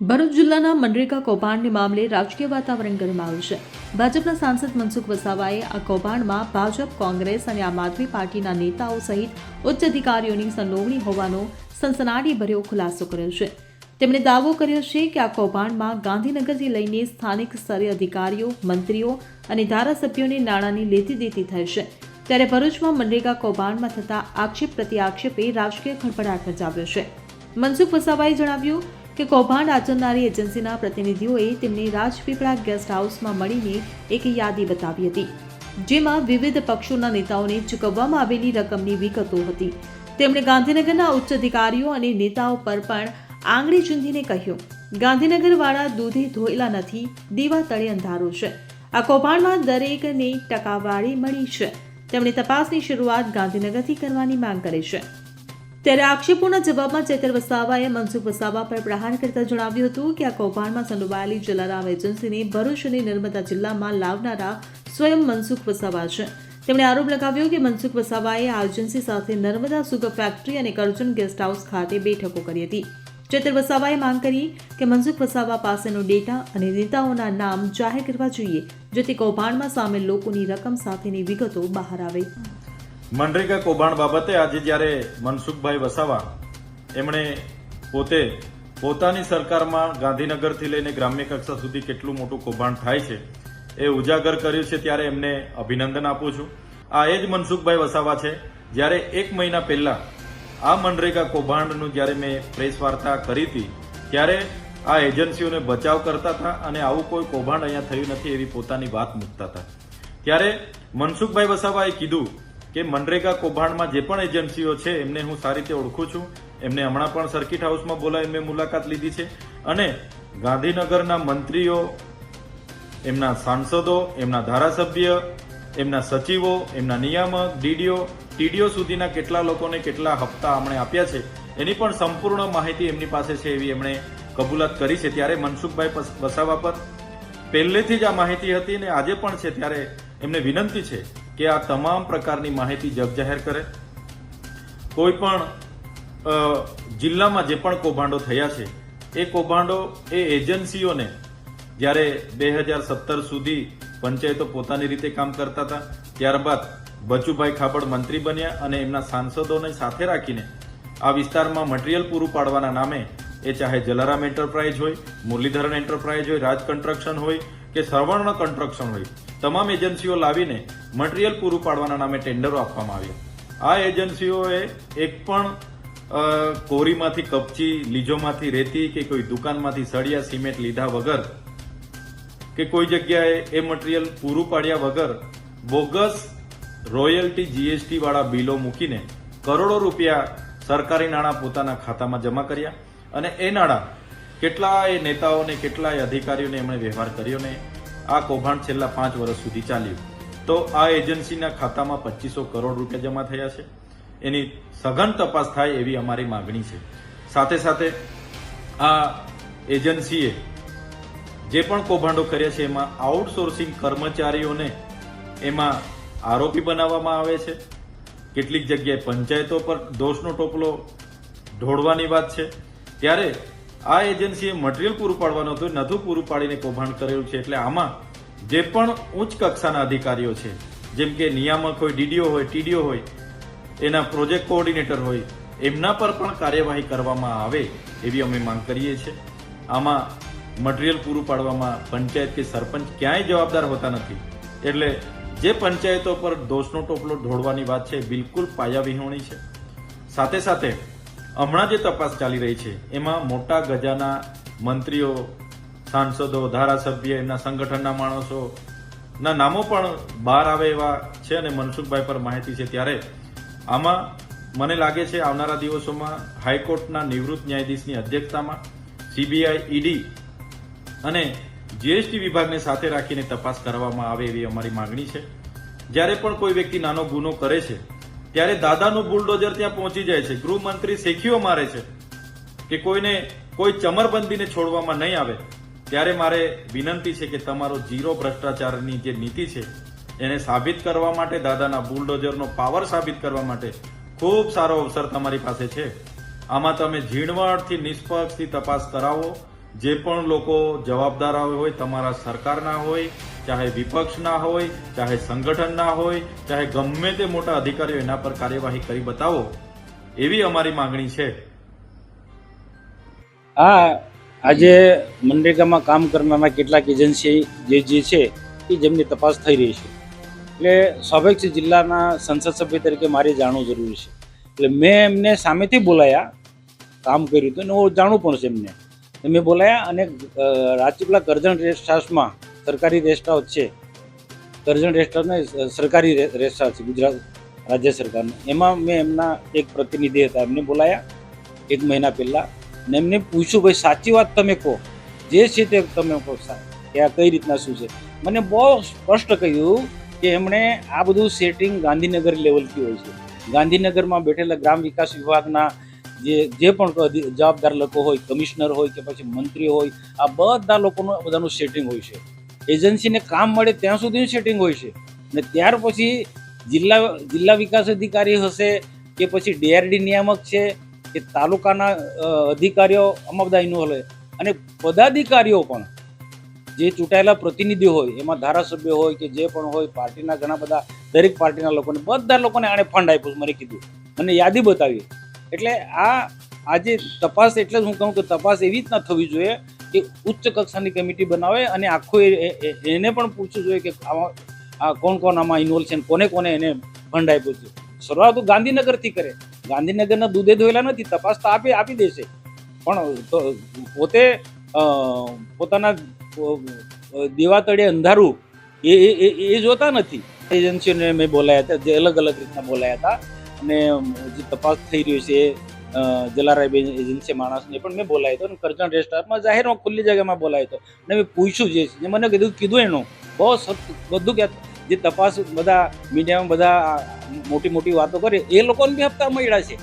ભરૂચ જિલ્લાના મનરેગા કૌભાંડને મામલે રાજકીય વાતાવરણ ગરમાયું છે. ભાજપના સાંસદ મનસુખ વસાવાએ આ કૌભાંડમાં ભાજપ, કોંગ્રેસ અને આમ આદમી પાર્ટીના નેતાઓ સહિત ઉચ્ચ અધિકારીઓની સંડોવણી હોવાનો સનસનાટીભર્યો ખુલાસો કર્યો છે. તેમણે દાવો કર્યો છે કે આ કૌભાંડમાં ગાંધીનગરથી લઈને સ્થાનિક સ્તરે અધિકારીઓ, મંત્રીઓ અને ધારાસભ્યોને નાણાંની લેતી-દેતી થઈ છે. ત્યારે ભરૂચમાં મનરેગા કૌભાંડમાં થતા આક્ષેપ પ્રત્યાક્ષેપે રાજકીય ખળભળાટ મચાવ્યો છે. મનસુખ વસાવાએ જણાવ્યું કે કૌભાંડ આચરનારી એજન્સીના પ્રતિનિધિઓએ તેમને રાજપીપળા ગેસ્ટ હાઉસમાં મળીને એક યાદી બતાવી હતી, જેમાં વિવિધ પક્ષોના નેતાઓને ચૂકવવામાં આવેલી રકમની વિગતો હતી. તેમણે ગાંધીનગરના ઉચ્ચ અધિકારીઓ અને નેતાઓ પર પણ આંગળી ચૂંધીને કહ્યું, ગાંધીનગરવાળા દૂધે ધોયેલા નથી, દીવા તળે અંધારું છે. આ કૌભાંડમાં દરેકને ટકાવારી મળી છે. તેમણે તપાસની શરૂઆત ગાંધીનગરથી કરવાની માંગ કરી છે. ત્યારે આક્ષેપોના જવાબમાં ચેતર વસાવાએ મનસુખ વસાવા પર પ્રહાર કરતા જણાવ્યું હતું કે આ કૌભાંડમાં સંડોવાયેલી જલારામ એજન્સીને ભરૂચ અને નર્મદા જિલ્લામાં લાવનારા સ્વયં મનસુખ વસાવા છે. તેમણે આરોપ લગાવ્યો કે મનસુખ વસાવાએ આ એજન્સી સાથે નર્મદા સુગર ફેક્ટરી અને કરજણ ગેસ્ટ હાઉસ ખાતે બેઠકો કરી હતી. ચેતર વસાવાએ માંગ કરી કે મનસુખ વસાવા પાસેનો ડેટા અને નેતાઓના નામ જાહેર કરવા જોઈએ, જેથી કૌભાંડમાં સામેલ લોકોની રકમ સાથેની વિગતો બહાર આવે. મનરેગા કૌભાંડ બાબતે આજે જ્યારે મનસુખભાઈ વસાવા એમણે પોતાની સરકારમાં ગાંધીનગરથી લઈને ગ્રામ્ય કક્ષા સુધી કેટલું મોટું કૌભાંડ થાય છે એ ઉજાગર કર્યું છે, ત્યારે એમને અભિનંદન આપું છું. આ એ જ મનસુખભાઈ વસાવા છે જ્યારે 1 મહિના પહેલા આ મનરેગા કૌભાંડનું જ્યારે મેં પ્રેસ વાર્તા કરી હતી ત્યારે આ એજન્સીઓને બચાવ કરતા હતા અને આવું કોઈ કૌભાંડ અહીંયા થયું નથી એવી પોતાની વાત મૂકતા હતા. ત્યારે મનસુખભાઈ વસાવાએ કીધું કે મનરેગા કૌભાંડમાં જે પણ એજન્સીઓ છે એમને હું સારી રીતે ઓળખું છું. એમને હમણાં પણ સર્કિટ હાઉસમાં બોલાવી મેં મુલાકાત લીધી છે અને ગાંધીનગરના મંત્રીઓ, એમના સાંસદો, એમના ધારાસભ્ય, એમના સચિવો, એમના નિયામક, ટીડીઓ સુધીના કેટલા લોકોને કેટલા હપ્તા અમને આપ્યા છે એની પણ સંપૂર્ણ માહિતી એમની પાસે છે એવી એમણે કબૂલાત કરી છે. ત્યારે મનસુખભાઈ વસાવા પર પહેલેથી જ આ માહિતી હતી અને આજે પણ છે. ત્યારે એમને વિનંતી છે કે આ તમામ પ્રકારની માહિતી જગજાહેર કરે. કોઈ પણ જિલ્લામાં જે પણ કૌભાંડો થયા છે એ કૌભાંડો એ એજન્સીઓને જ્યારે 2017 સુધી પંચાયતો પોતાની રીતે કામ કરતા હતા, ત્યારબાદ બચુભાઈ ખાબડ મંત્રી બન્યા અને એમના સાંસદોને સાથે રાખીને આ વિસ્તારમાં મટીરીયલ પૂરું પાડવાના નામે એ ચાહે જલારામ એન્ટરપ્રાઇઝ હોય, મુરલીધરન એન્ટરપ્રાઇઝ હોય, રાજ કન્સ્ટ્રક્શન હોય કે સર્વર્ણ કન્સ્ટ્રક્શન હોય, તમામ એજન્સીઓ લાવીને મટીરીયલ પૂરું પાડવાના નામે ટેન્ડરો આપવામાં આવ્યા. આ એજન્સીઓએ એક પણ કોરીમાંથી કપચી, લીજોમાંથી રેતી કે કોઈ દુકાનમાંથી સળિયા સિમેન્ટ લીધા વગર કે કોઈ જગ્યાએ એ મટીરીયલ પૂરું પાડ્યા વગર બોગસ રોયલ્ટી, જીએસટી વાળા બિલો મૂકીને કરોડો રૂપિયા સરકારી નાણાં પોતાના ખાતામાં જમા કર્યા અને એ નાણાં કેટલાય નેતાઓને, કેટલાય અધિકારીઓને એમણે વ્યવહાર કર્યો ને આ કૌભાંડ છેલ્લા 5 વર્ષ સુધી ચાલ્યું. તો આ એજન્સીના ખાતામાં 2500 કરોડ રૂપિયા જમા થયા છે. એની સઘન તપાસ થાય એવી અમારી માંગણી છે. સાથે સાથે આ એજન્સીએ જે પણ કૌભાંડો કર્યા છે એમાં આઉટસોર્સિંગ કર્મચારીઓને એમાં આરોપી બનાવવામાં આવે છે. કેટલીક જગ્યાએ પંચાયતો પર દોષનો ટોપલો ઢોળવાની વાત છે. ત્યારે આ એજન્સીએ મટીરીયલ પૂરું પાડવાનું હતું, નતું પૂરું પાડીને કૌભાંડ કરેલું છે. એટલે આમાં જે પણ ઉચ્ચ કક્ષાના અધિકારીઓ છે, જેમ કે નિયામક હોય, ડીડીઓ હોય, ટીડીઓ હોય, એના પ્રોજેક્ટ કોઓર્ડિનેટર હોય, એમના પર પણ કાર્યવાહી કરવામાં આવે એવી અમે માંગ કરીએ છીએ. આમાં મટીરીયલ પૂરું પાડવામાં પંચાયત કે સરપંચ ક્યાંય જવાબદાર હોતા નથી. એટલે જે પંચાયતો પર દોષનો ટોપલો ઢોળવાની વાત છે બિલકુલ પાયાવિહોણી છે. સાથે સાથે હમણાં જે તપાસ ચાલી રહી છે એમાં મોટા ગજાના મંત્રીઓ, સાંસદો, ધારાસભ્ય, એમના સંગઠનના માણસોના નામો પણ બહાર આવે એવા છે અને મનસુખભાઈ પર માહિતી છે. ત્યારે આમાં મને લાગે છે આવનારા દિવસોમાં હાઈકોર્ટના નિવૃત્ત ન્યાયાધીશની અધ્યક્ષતામાં સીબીઆઈ, ઈડી અને જીએસટી વિભાગને સાથે રાખીને તપાસ કરવામાં આવે એવી અમારી માંગણી છે. જ્યારે પણ કોઈ વ્યક્તિ નાનો ગુનો કરે છે ત્યારે દાદાનું બુલડોઝર ત્યાં પહોંચી જાય છે. ગૃહમંત્રી શેખીઓ મારે છે કે કોઈને કોઈ ચમરબંધીને છોડવામાં નહીં આવે. ત્યારે મારે વિનંતી છે કે તમારો ઝીરો ભ્રષ્ટાચારની જે નીતિ છે એને સાબિત કરવા માટે, દાદાના બુલડોઝરનો પાવર સાબિત કરવા માટે ખૂબ સારો અવસર તમારી પાસે છે. આમાં તમે ઝીણવટથી, નિષ્પક્ષથી તપાસ કરાવો જે પણ લોકો જવાબદાર હોય, તમારા સરકારના હોય, ચાહે વિપક્ષના હોય, ચાહે સંગઠનના હોય, ચાહે ગમે તે મોટા અધિકારીઓ, એના પર કાર્યવાહી કરી બતાવો, એવી અમારી માંગણી છે. આજે મનરેગામાં કામ કરનારા કેટલાક એજન્સી જે છે એ જેમની તપાસ થઈ રહી છે. એટલે સ્વાભાવિક છે, જિલ્લાના સંસદ સભ્ય તરીકે મારે જાણવું જરૂરી છે. એટલે મેં એમને સામેથી બોલાયા, કામ કર્યું હતું અને હું જાણવું પણ છે એમને. મેં બોલાયા અને રાજપીપળા કરજણ રેસ્ટ હાઉસમાં સરકારી રેસ્ટ હાઉસ છે, કરજણ રેસ્ટ હાઉસને સરકારી રેસ્ટ હાઉસ છે ગુજરાત રાજ્ય સરકારનું. એમાં મેં એમના એક પ્રતિનિધિ હતા, એમને બોલાયા 1 મહિના પહેલાં. ને એમને પૂછ્યું, ભાઈ સાચી વાત તમે કહો, જે છે તે તમે કહો કે આ કઈ રીતના શું છે. મને બહુ સ્પષ્ટ કહ્યું કે એમણે આ બધું સેટિંગ ગાંધીનગર લેવલથી હોય છે. ગાંધીનગરમાં બેઠેલા ગ્રામ વિકાસ વિભાગના જે પણ જવાબદાર લોકો હોય, કમિશનર હોય કે પછી મંત્રી હોય, આ બધા લોકોનું બધાનું સેટિંગ હોય છે. એજન્સીને કામ મળે ત્યાં સુધીનું સેટિંગ હોય છે. અને ત્યાર પછી જિલ્લા વિકાસ અધિકારી હશે કે પછી DRD નિયામક છે કે તાલુકાના અધિકારીઓ, આમાં બધા ઇન્વોલ્વ હોય. અને પદાધિકારીઓ પણ જે ચૂંટાયેલા પ્રતિનિધિઓ હોય, એમાં ધારાસભ્ય હોય કે જે પણ હોય, પાર્ટીના ઘણા બધા, દરેક પાર્ટીના લોકોને, બધા લોકોને આણે ફંડ આપ્યું, મને કીધું, મને યાદી બતાવી. એટલે આજે તપાસ, એટલે હું કહું કે તપાસ એવી રીતના થવી જોઈએ કે ઉચ્ચ કક્ષાની કમિટી બનાવે અને આખું એને પણ પૂછવું જોઈએ કે આ કોણ આમાં ઇન્વોલ્વ છે, કોને કોને એને ફંડ આપ્યું છે. શરૂઆત તો ગાંધીનગરથી કરે. ગાંધીનગરના દૂધે ધોયેલા નથી, તપાસ તો આપી દેશે, પણ પોતે પોતાના દેવા તળે અંધારું એ જોતા નથી. એજન્સીઓને મેં બોલાયા હતા, જે અલગ અલગ રીતના બોલાયા હતા. અને જે તપાસ થઈ રહી છે જલારાય એજન્સી માણસને પણ મેં બોલાયો હતો. અને કરજણ રેસ્ટ હાઉસમાં જાહેરમાં ખુલ્લી જગ્યામાં બોલાયો હતો. અને મેં પૂછ્યું, જે મને કીધું એનું બહુ બધું કે જે તપાસ બધા મીડિયામાં બધા મોટી વાતો કરે, એ લોકોને બી હપ્તા મળ્યા છે,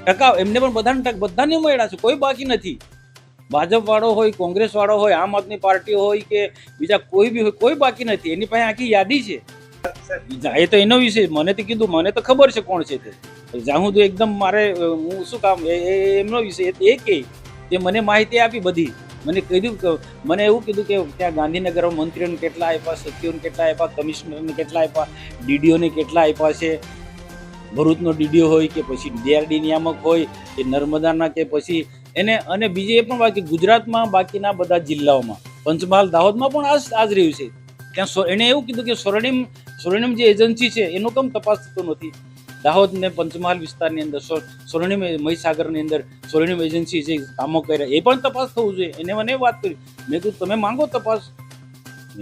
ટકા એમને પણ બધાને મળ્યા છે, કોઈ બાકી નથી. ભાજપ વાળો હોય, કોંગ્રેસ વાળો હોય, આમ આદમી પાર્ટી હોય કે બીજા કોઈ બી હોય, કોઈ બાકી નથી. એની પાસે આખી યાદી છે. એ તો એનો વિષય, મને તો કીધું, મને તો ખબર છે કોણ છે તે. જાઉં તો એકદમ મારે હું શું કામ, એમનો વિષય એ કે જે મને માહિતી આપી બધી. મને કીધું, મને એવું કીધું કે ત્યાં ગાંધીનગર મંત્રીઓને કેટલા આપ્યા, સચિવોને કેટલા આપ્યા, કમિશનરને કેટલા આપ્યા, DDOને કેટલા આપ્યા છે. ભરૂચનો DDO હોય કે પછી DRD નિયામક હોય કે નર્મદાના કે પછી એને. અને બીજી એ પણ બાકી ગુજરાતમાં બાકીના બધા જિલ્લાઓમાં, પંચમહાલ, દાહોદમાં પણ આજ રહ્યું છે. ત્યાં એને એવું કીધું કે સ્વર્ણિમ જે એજન્સી છે એનો કેમ તપાસ થતો નથી. દાહોદ ને પંચમહાલ વિસ્તારની અંદર સ્વર્ણિમ, મહીસાગરની અંદર સ્વર્ણિમ એજન્સી જે કામો કર્યા એ પણ તપાસ થવું જોઈએ. એને મને વાત કરી. મેં કીધું તમે માંગો તપાસ.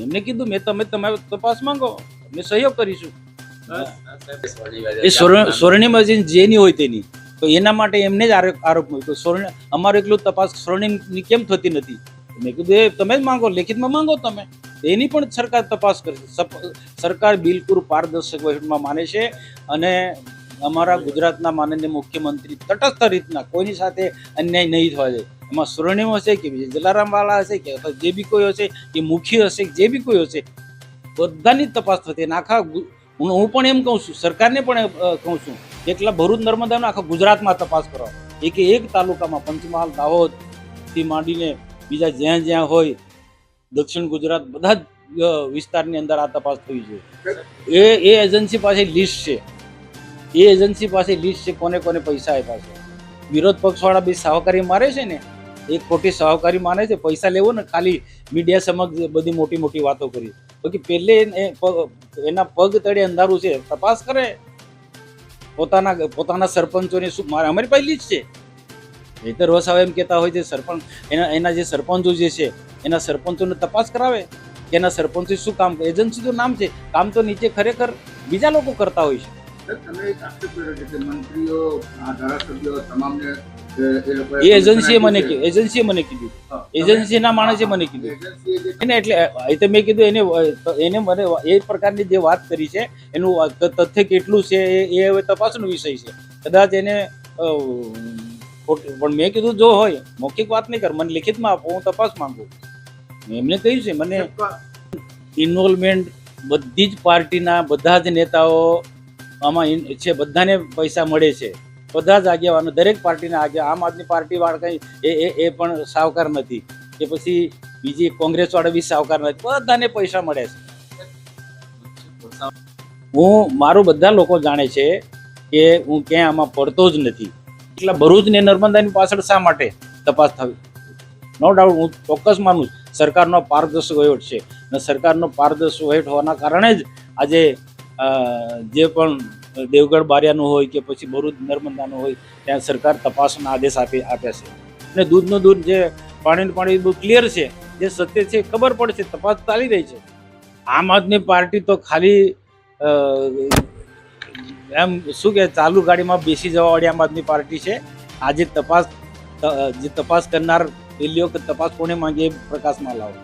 એમને કીધું તમે તપાસ માંગો, અમે સહયોગ કરીશું. એ સ્વર્ણિમ એજન્સી જેની હોય તેની, તો એના માટે એમને જ આરોપ મૂક્યો. અમારું એટલું તપાસ સ્વર્ણિમની કેમ થતી નથી. મેં કીધું એ તમે જ માંગો, લેખિતમાં માંગો તમે. એની પણ સરકાર તપાસ કરશે. સરકાર બિલકુલ પારદર્શક વહીવટમાં માને છે. અને અમારા ગુજરાતના માનનીય મુખ્યમંત્રી તટસ્થ રીતના કોઈની સાથે અન્યાય નહીં થવા જાય. એમાં સ્વર્ણિમ હશે કે જલારામ વાળા હશે કે જે બી કોઈ હશે, કે મુખ્ય હશે, જે બી કોઈ હશે, બધાની તપાસ થતી. આખા હું પણ એમ કહું છું, સરકારને પણ કહું છું, એકલા ભરૂચ નર્મદાનો આખા ગુજરાતમાં તપાસ કરો. એક તાલુકામાં, પંચમહાલ, દાહોદથી માંડીને બીજા જ્યાં હોય, દક્ષિણ ગુજરાત, બધા જ વિસ્તારની અંદર આ તપાસ થવી જોઈએ. એ એજન્સી પાસે લિસ્ટ છે. એ એજન્સી પાસે લિસ્ટ છે કોને કોને પૈસા આપ્યા છે. વિરોધ પક્ષવાળા બી સહકારી મારે છે ને, એ ખોટી સહકારી માને છે. પૈસા લેવો ને ખાલી મીડિયા સમક્ષ બધી મોટી વાતો કરી. બાકી પહેલે એના પગ તળે અંધારું છે. તપાસ કરે પોતાના સરપંચોને. શું મારે અમારી પાસે લિસ્ટ છે. હેતર વસાવા એમ કહેતા હોય છે, સરપંચ એના જે સરપંચો જે છે એના સરપંચોને તપાસ કરાવે કે એના સરપંચો શું કામ. એજન્સી તો નામ છે, કામ તો નીચે ખરેખર બીજા લોકો કરતા હોય છે. તમે એક આક્ષેપ કર્યો છે કે મંત્રીઓ, ધારાસભ્યો તમામને એ એજન્સીએ મને કીધું, એજન્સીના માણસે મને કીધું. એને એટલે એ તો મેં કીધું એને મને એ પ્રકારની જે વાત કરી છે એનું તથ્ય કેટલું છે એ હવે તપાસનો વિષય છે. કદાચ એને પણ મેં કીધું જો હોય મૌખિક વાત નહીં કર, મને લિખિતમાં આપો, હું તપાસ માંગુ. એમને કહ્યું છે મને ઇન્વોલ્વમેન્ટ બધી જ પાર્ટીના બધા જ નેતાઓ આમાં છે, બધાને પૈસા મળે છે, બધા જ આગેવાનો, દરેક પાર્ટીના આમ આદમી પાર્ટી વાળા કંઈ એ પણ સાવકાર નથી. કે પછી બીજી કોંગ્રેસવાળા બી સાવકાર નથી, બધાને પૈસા મળે છે. મારું બધા લોકો જાણે છે કે હું ક્યાંય આમાં પડતો જ નથી. એટલે ભરૂચ ને નર્મદાની પાછળ શા માટે તપાસ થવી? નો ડાઉટ હું ચોક્કસ માનું છું સરકારનો પારદર્શક વહીવટ છે, અને સરકારનો પારદર્શક વહીવટ હોવાના કારણે જ આજે જે પણ દેવગઢ બારિયાનું હોય કે પછી ભરૂચ નર્મદાનું હોય ત્યાં સરકાર તપાસના આદેશ આપ્યા છે. અને દૂધનું દૂધ જે પાણીનું પાણી બહુ ક્લિયર છે, જે સત્ય છે ખબર પડે છે, તપાસ ચાલી રહી છે. આમ આદમી પાર્ટી તો ખાલી એમ શું કે ચાલુ ગાડીમાં બેસી જવાવાળી આમ આદમી પાર્ટી છે. આજે જે તપાસ કરનાર પેલીઓ કે તપાસ કોને માંગે પ્રકાશમાં લાવો,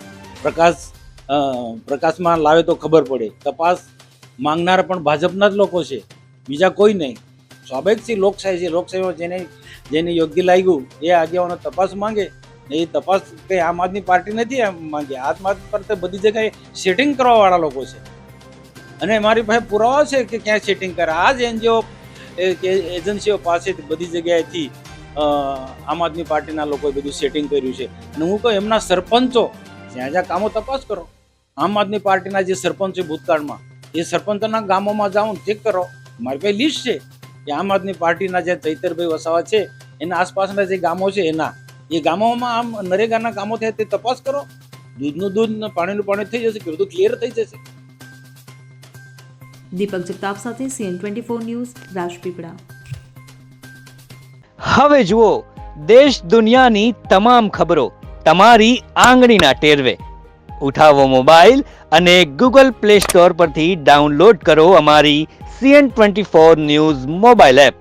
પ્રકાશમાં લાવે તો ખબર પડે. તપાસ માંગનાર પણ ભાજપના જ લોકો છે, બીજા કોઈ નહીં. સ્વાભાવિક છે, લોકશાહી છે. લોકશાહીમાં જેને યોગ્ય લાગ્યું એ આગેવાનો તપાસ માંગે. એ તપાસ કઈ આમ આદમી પાર્ટી નથી માંગે. આમ આદમી પાર્ટી બધી જગ્યાએ સેટિંગ કરવા વાળા લોકો છે, અને મારી પાસે પુરાવા છે કે ક્યાં સેટિંગ કરે. આ જ એનજીઓ એજન્સીઓ પાસેથી બધી જગ્યાએથી આમ આદમી પાર્ટીના લોકોએ બધું સેટિંગ કર્યું છે. અને હું કહું એમના સરપંચો જ્યાં જ્યાં કામો તપાસ કરો. આમ આદમી પાર્ટીના જે સરપંચ છે ભૂતકાળમાં, એ સરપંચોના ગામોમાં જાઓ ચેક કરો. મારી પાસે લિસ્ટ છે કે આમ આદમી પાર્ટીના જે ચૈતરભાઈ વસાવા છે એના આસપાસના જે ગામો છે એ ગામોમાં આમ નરેગાના કામો થયા તે તપાસ કરો. દૂધનું દૂધ પાણીનું પાણી થઈ જશે, બધું ક્લિયર થઈ જશે. દીપક જગતાપ સાથે CN24 ન્યૂઝ, રાજપીપળા. હવે જુઓ દેશ દુનિયાની તમામ ખબરો તમારી આંગળીના ટેરવે. ઉઠાવો મોબાઈલ અને Google Play Store પરથી ડાઉનલોડ કરો અમારી CN24 ન્યૂઝ મોબાઈલ એપ.